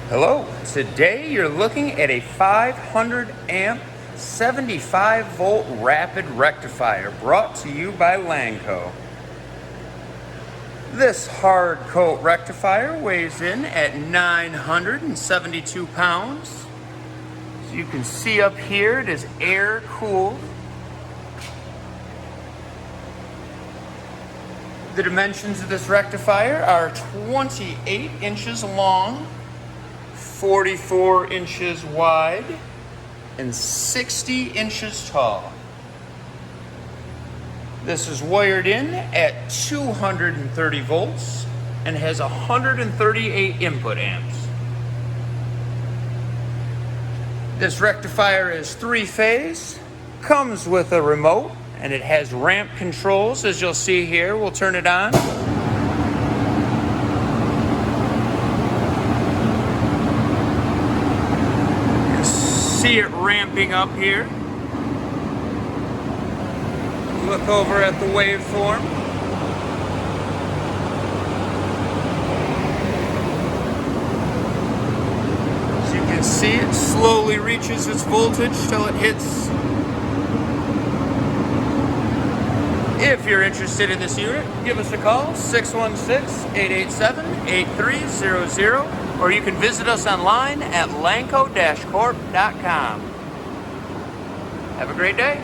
Hello, today you're looking at a 500 amp 75 volt rapid rectifier brought to you by Lanco. This Hardcoat rectifier weighs in at 972 pounds. As you can see up here, it is air cooled. The dimensions of this rectifier are 28 inches long, 44 inches wide, and 60 inches tall. This is wired in at 230 volts and has 138 input amps. This rectifier is 3-phase, comes with a remote, and it has ramp controls, as you'll see here. We'll turn it on. See it ramping up here. Look over at the waveform. As you can see, it slowly reaches its voltage till it hits. If you're interested in this unit, give us a call, 616-887-8300, or you can visit us online at lanco-corp.com. Have a great day.